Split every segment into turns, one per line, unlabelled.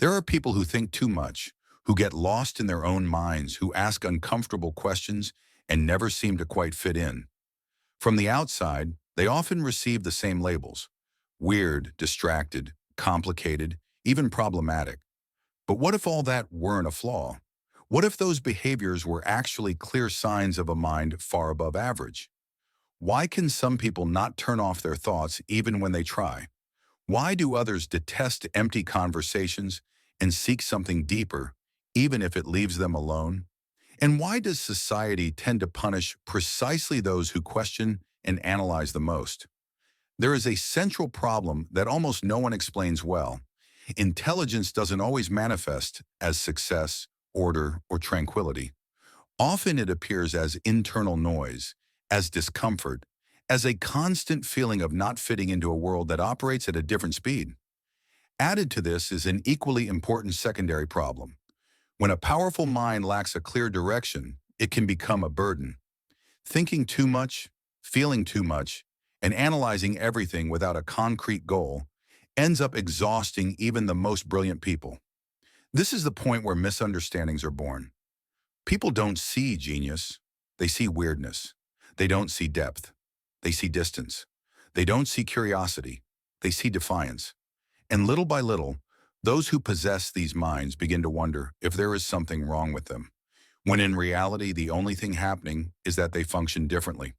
There are people who think too much, who get lost in their own minds, who ask uncomfortable questions and never seem to quite fit in. From the outside, they often receive the same labels: weird, distracted, complicated, even problematic. But what if all that weren't a flaw? What if those behaviors were actually clear signs of a mind far above average? Why can some people not turn off their thoughts even when they try? Why do others detest empty conversations and seek something deeper, even if it leaves them alone? And why does society tend to punish precisely those who question and analyze the most? There is a central problem that almost no one explains well. Intelligence doesn't always manifest as success, order, or tranquility. Often it appears as internal noise, as discomfort, as a constant feeling of not fitting into a world that operates at a different speed. Added to this is an equally important secondary problem. When a powerful mind lacks a clear direction, it can become a burden. Thinking too much, feeling too much, and analyzing everything without a concrete goal ends up exhausting even the most brilliant people. This is the point where misunderstandings are born. People don't see genius, they see weirdness. They don't see depth, they see distance. They don't see curiosity, they see defiance. And little by little, those who possess these minds begin to wonder if there is something wrong with them, when in reality the only thing happening is that they function differently.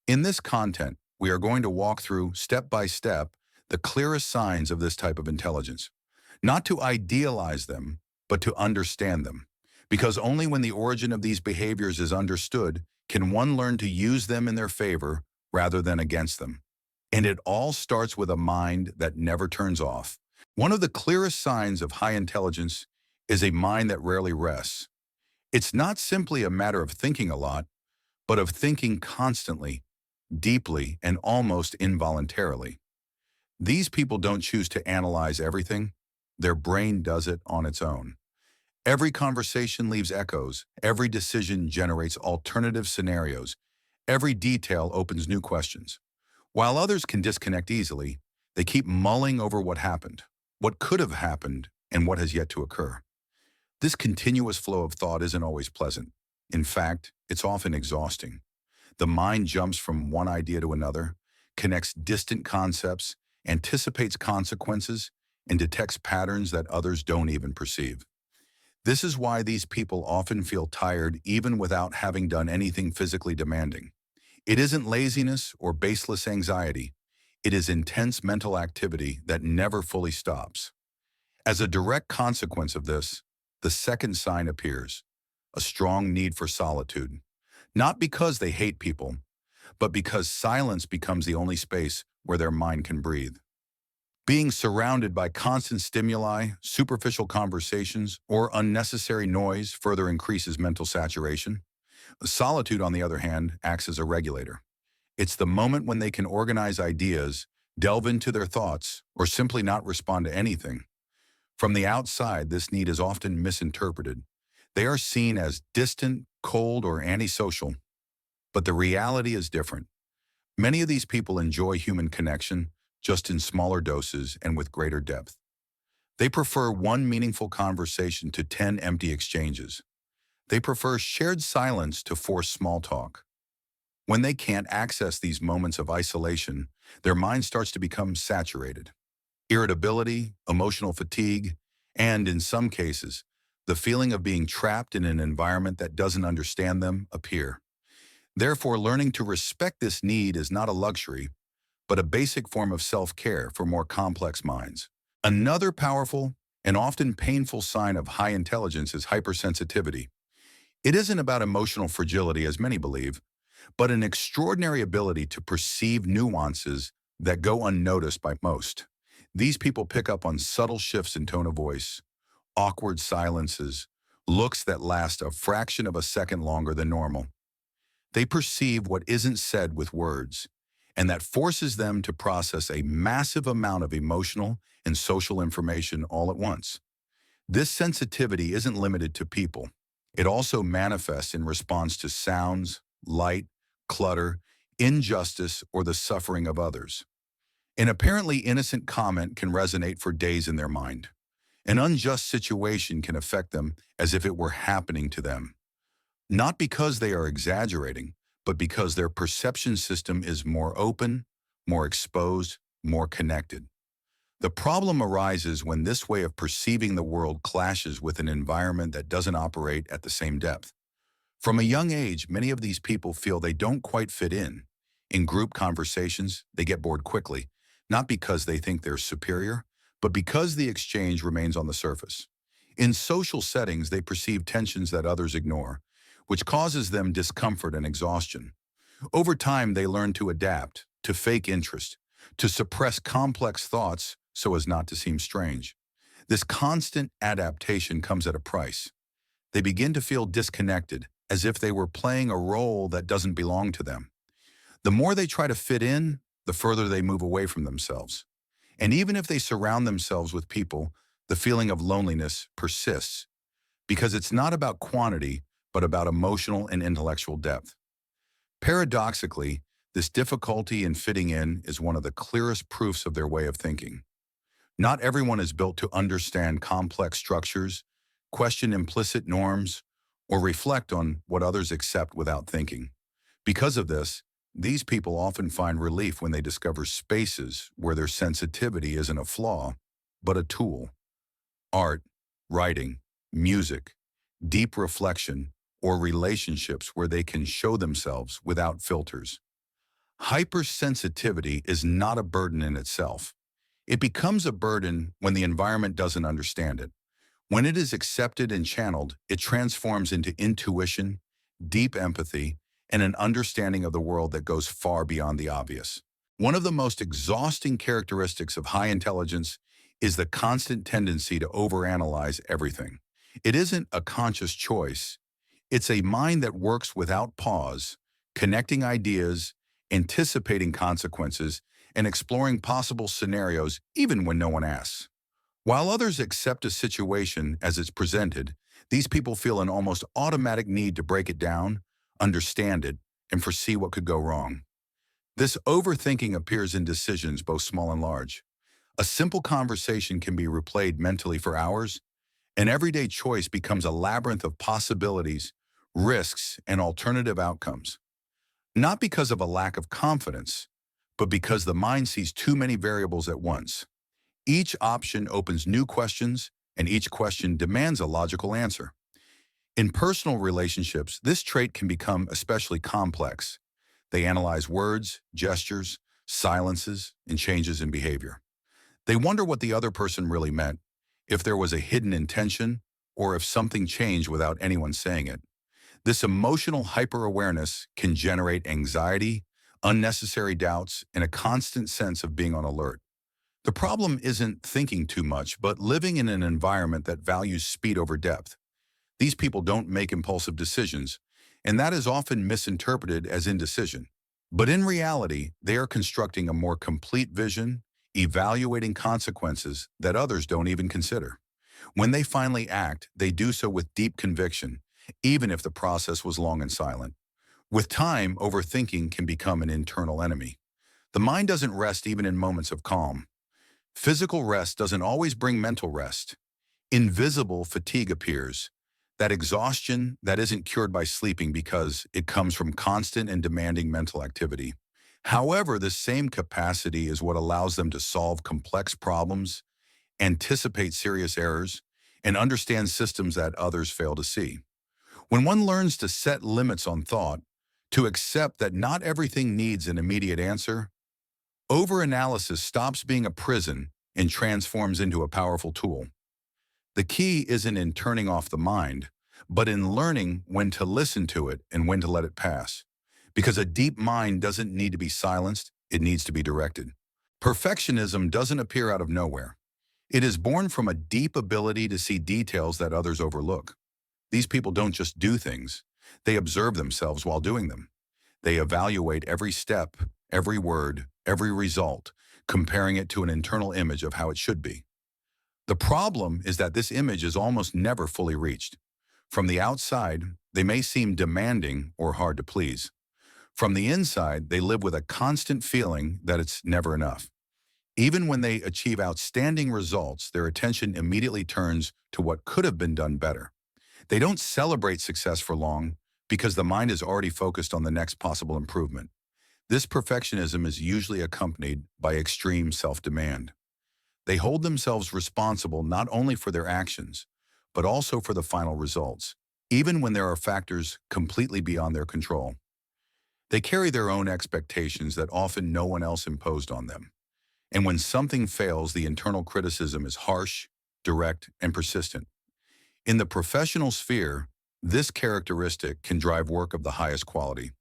In this content, we are going to walk through, step by step, the clearest signs of this type of intelligence. Not to idealize them, but to understand them. Because only when the origin of these behaviors is understood can one learn to use them in their favor rather than against them. And it all starts with a mind that never turns off. One of the clearest signs of high intelligence is a mind that rarely rests. It's not simply a matter of thinking a lot, but of thinking constantly, deeply, and almost involuntarily. These people don't choose to analyze everything. Their brain does it on its own. Every conversation leaves echoes. Every decision generates alternative scenarios. Every detail opens new questions. While others can disconnect easily, they keep mulling over what happened, what could have happened, and what has yet to occur. This continuous flow of thought isn't always pleasant. In fact, it's often exhausting. The mind jumps from one idea to another, connects distant concepts, anticipates consequences, and detects patterns that others don't even perceive. This is why these people often feel tired even without having done anything physically demanding. It isn't laziness or baseless anxiety. It is intense mental activity that never fully stops. As a direct consequence of this, the second sign appears: a strong need for solitude. Not because they hate people, but because silence becomes the only space where their mind can breathe. Being surrounded by constant stimuli, superficial conversations, or unnecessary noise further increases mental saturation. Solitude, on the other hand, acts as a regulator. It's the moment when they can organize ideas, delve into their thoughts, or simply not respond to anything. From the outside, this need is often misinterpreted. They are seen as distant, cold, or antisocial. But the reality is different. Many of these people enjoy human connection, just in smaller doses and with greater depth. They prefer one meaningful conversation to 10 empty exchanges. They prefer shared silence to forced small talk. When they can't access these moments of isolation, their mind starts to become saturated. Irritability, emotional fatigue, and in some cases, the feeling of being trapped in an environment that doesn't understand them appear. Therefore, learning to respect this need is not a luxury, but a basic form of self-care for more complex minds. Another powerful and often painful sign of high intelligence is hypersensitivity. It isn't about emotional fragility, as many believe, but an extraordinary ability to perceive nuances that go unnoticed by most. These people pick up on subtle shifts in tone of voice, awkward silences, looks that last a fraction of a second longer than normal. They perceive what isn't said with words, and that forces them to process a massive amount of emotional and social information all at once. This sensitivity isn't limited to people. It also manifests in response to sounds, light, clutter, injustice, or the suffering of others. An apparently innocent comment can resonate for days in their mind. An unjust situation can affect them as if it were happening to them, not because they are exaggerating, but because their perception system is more open, more exposed, more connected. The problem arises when this way of perceiving the world clashes with an environment that doesn't operate at the same depth. From a young age, many of these people feel they don't quite fit in. In group conversations, they get bored quickly, not because they think they're superior, but because the exchange remains on the surface. In social settings, they perceive tensions that others ignore, which causes them discomfort and exhaustion. Over time, they learn to adapt, to fake interest, to suppress complex thoughts so as not to seem strange. This constant adaptation comes at a price. They begin to feel disconnected, as if they were playing a role that doesn't belong to them. The more they try to fit in, the further they move away from themselves. And even if they surround themselves with people, the feeling of loneliness persists, because it's not about quantity, but about emotional and intellectual depth. Paradoxically, this difficulty in fitting in is one of the clearest proofs of their way of thinking. Not everyone is built to understand complex structures, question implicit norms, or reflect on what others accept without thinking. Because of this, these people often find relief when they discover spaces where their sensitivity isn't a flaw, but a tool. Art, writing, music, deep reflection, or relationships where they can show themselves without filters. Hypersensitivity is not a burden in itself. It becomes a burden when the environment doesn't understand it. When it is accepted and channeled, it transforms into intuition, deep empathy, and an understanding of the world that goes far beyond the obvious. One of the most exhausting characteristics of high intelligence is the constant tendency to overanalyze everything. It isn't a conscious choice. It's a mind that works without pause, connecting ideas, anticipating consequences, and exploring possible scenarios even when no one asks. While others accept a situation as it's presented, these people feel an almost automatic need to break it down, understand it, and foresee what could go wrong. This overthinking appears in decisions both small and large. A simple conversation can be replayed mentally for hours. An everyday choice becomes a labyrinth of possibilities, risks, and alternative outcomes. Not because of a lack of confidence, but because the mind sees too many variables at once. Each option opens new questions, and each question demands a logical answer. In personal relationships, this trait can become especially complex. They analyze words, gestures, silences, and changes in behavior. They wonder what the other person really meant, if there was a hidden intention, or if something changed without anyone saying it. This emotional hyper-awareness can generate anxiety, unnecessary doubts, and a constant sense of being on alert. The problem isn't thinking too much, but living in an environment that values speed over depth. These people don't make impulsive decisions, and that is often misinterpreted as indecision. But in reality, they are constructing a more complete vision, evaluating consequences that others don't even consider. When they finally act, they do so with deep conviction, even if the process was long and silent. With time, overthinking can become an internal enemy. The mind doesn't rest even in moments of calm. Physical rest doesn't always bring mental rest. Invisible fatigue appears, that exhaustion that isn't cured by sleeping because it comes from constant and demanding mental activity. However, this same capacity is what allows them to solve complex problems, anticipate serious errors, and understand systems that others fail to see. When one learns to set limits on thought, to accept that not everything needs an immediate answer, overanalysis stops being a prison and transforms into a powerful tool. The key isn't in turning off the mind, but in learning when to listen to it and when to let it pass. Because a deep mind doesn't need to be silenced, it needs to be directed. Perfectionism doesn't appear out of nowhere. It is born from a deep ability to see details that others overlook. These people don't just do things, they observe themselves while doing them. They evaluate every step, every word, every result, comparing it to an internal image of how it should be. The problem is that this image is almost never fully reached. From the outside, they may seem demanding or hard to please. From the inside, they live with a constant feeling that it's never enough. Even when they achieve outstanding results, their attention immediately turns to what could have been done better. They don't celebrate success for long because the mind is already focused on the next possible improvement. This perfectionism is usually accompanied by extreme self-demand. They hold themselves responsible not only for their actions, but also for the final results, even when there are factors completely beyond their control. They carry their own expectations that often no one else imposed on them. And when something fails, the internal criticism is harsh, direct, and persistent. In the professional sphere, this characteristic can drive work of the highest quality.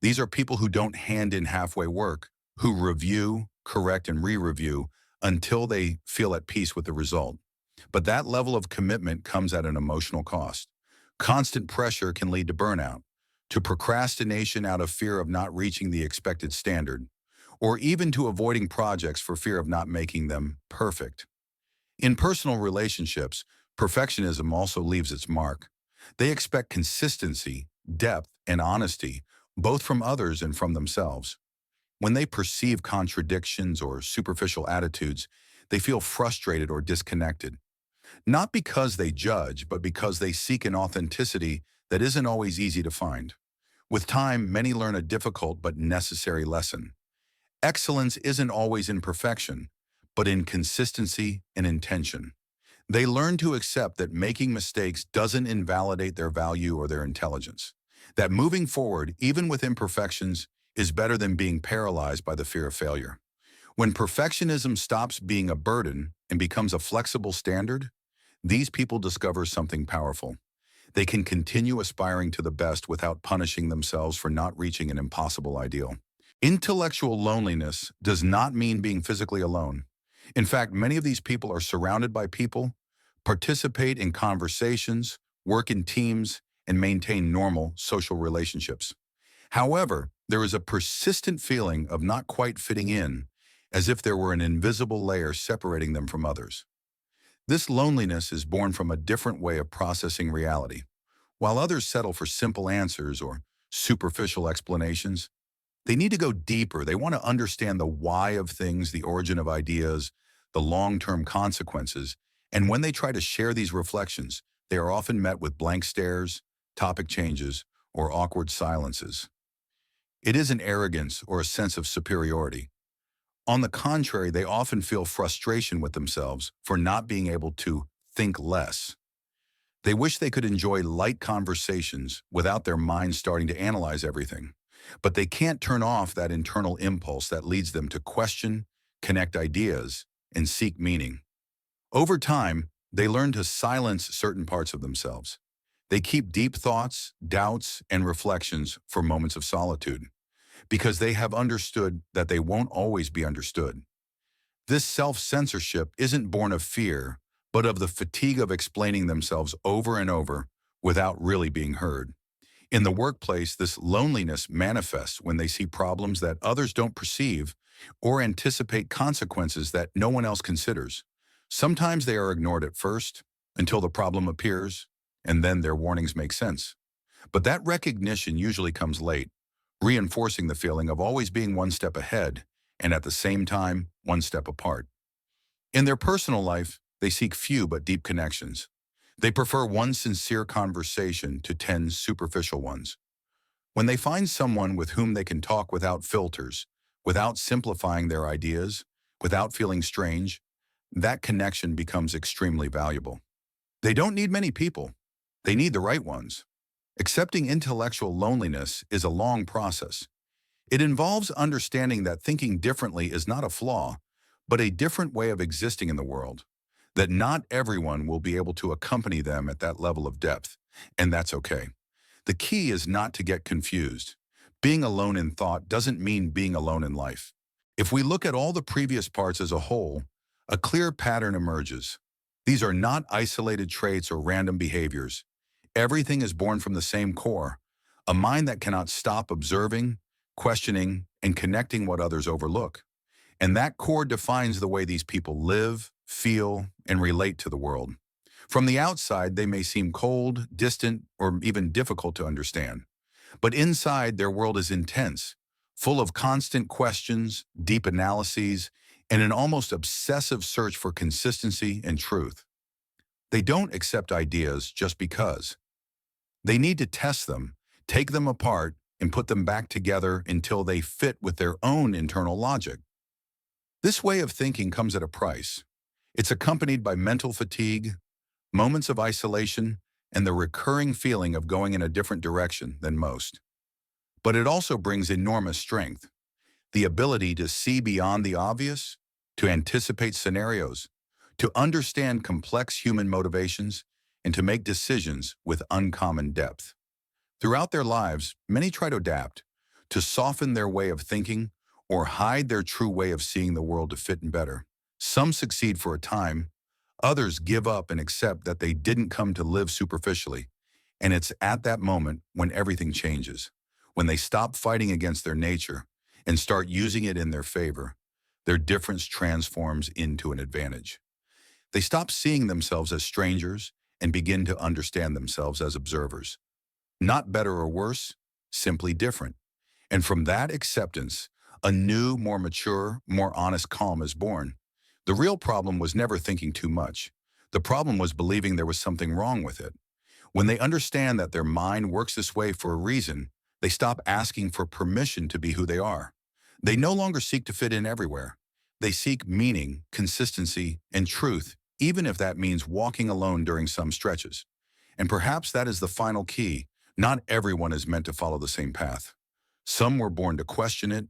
These are people who don't hand in halfway work, who review, correct, and re-review until they feel at peace with the result. But that level of commitment comes at an emotional cost. Constant pressure can lead to burnout, to procrastination out of fear of not reaching the expected standard, or even to avoiding projects for fear of not making them perfect. In personal relationships, perfectionism also leaves its mark. They expect consistency, depth, and honesty, both from others and from themselves. When they perceive contradictions or superficial attitudes, they feel frustrated or disconnected. Not because they judge, but because they seek an authenticity that isn't always easy to find. With time, many learn a difficult but necessary lesson. Excellence isn't always in perfection, but in consistency and intention. They learn to accept that making mistakes doesn't invalidate their value or their intelligence. That moving forward, even with imperfections, is better than being paralyzed by the fear of failure. When perfectionism stops being a burden and becomes a flexible standard, these people discover something powerful. They can continue aspiring to the best without punishing themselves for not reaching an impossible ideal. Intellectual loneliness does not mean being physically alone. In fact, many of these people are surrounded by people, participate in conversations, work in teams, and maintain normal social relationships. However, there is a persistent feeling of not quite fitting in, as if there were an invisible layer separating them from others. This loneliness is born from a different way of processing reality. While others settle for simple answers or superficial explanations, they need to go deeper. They want to understand the why of things, the origin of ideas, the long-term consequences. And when they try to share these reflections, they are often met with blank stares, topic changes, or awkward silences. It isn't arrogance or a sense of superiority. On the contrary, they often feel frustration with themselves for not being able to think less. They wish they could enjoy light conversations without their minds starting to analyze everything. But they can't turn off that internal impulse that leads them to question, connect ideas, and seek meaning. Over time, they learn to silence certain parts of themselves. They keep deep thoughts, doubts, and reflections for moments of solitude, because they have understood that they won't always be understood. This self-censorship isn't born of fear, but of the fatigue of explaining themselves over and over without really being heard. In the workplace, this loneliness manifests when they see problems that others don't perceive or anticipate consequences that no one else considers. Sometimes they are ignored at first until the problem appears, and then their warnings make sense. But that recognition usually comes late, reinforcing the feeling of always being one step ahead and at the same time, one step apart. In their personal life, they seek few but deep connections. They prefer one sincere conversation to 10 superficial ones. When they find someone with whom they can talk without filters, without simplifying their ideas, without feeling strange, that connection becomes extremely valuable. They don't need many people. They need the right ones. Accepting intellectual loneliness is a long process. It involves understanding that thinking differently is not a flaw, but a different way of existing in the world, that not everyone will be able to accompany them at that level of depth, and that's okay. The key is not to get confused. Being alone in thought doesn't mean being alone in life. If we look at all the previous parts as a whole, a clear pattern emerges. These are not isolated traits or random behaviors. Everything is born from the same core, a mind that cannot stop observing, questioning, and connecting what others overlook. And that core defines the way these people live, feel, and relate to the world. From the outside, they may seem cold, distant, or even difficult to understand. But inside, their world is intense, full of constant questions, deep analyses, and an almost obsessive search for consistency and truth. They don't accept ideas just because. They need to test them, take them apart, and put them back together until they fit with their own internal logic. This way of thinking comes at a price. It's accompanied by mental fatigue, moments of isolation, and the recurring feeling of going in a different direction than most. But it also brings enormous strength, the ability to see beyond the obvious, to anticipate scenarios, to understand complex human motivations, and to make decisions with uncommon depth. Throughout their lives, many try to adapt, to soften their way of thinking, or hide their true way of seeing the world to fit in better. Some succeed for a time, others give up and accept that they didn't come to live superficially. And it's at that moment when everything changes, when they stop fighting against their nature and start using it in their favor. Their difference transforms into an advantage. They stop seeing themselves as strangers and begin to understand themselves as observers. Not better or worse, simply different. And from that acceptance, a new, more mature, more honest calm is born. The real problem was never thinking too much. The problem was believing there was something wrong with it. When they understand that their mind works this way for a reason, they stop asking for permission to be who they are. They no longer seek to fit in everywhere. They seek meaning, consistency, and truth, even if that means walking alone during some stretches. And perhaps that is the final key. Not everyone is meant to follow the same path. Some were born to question it,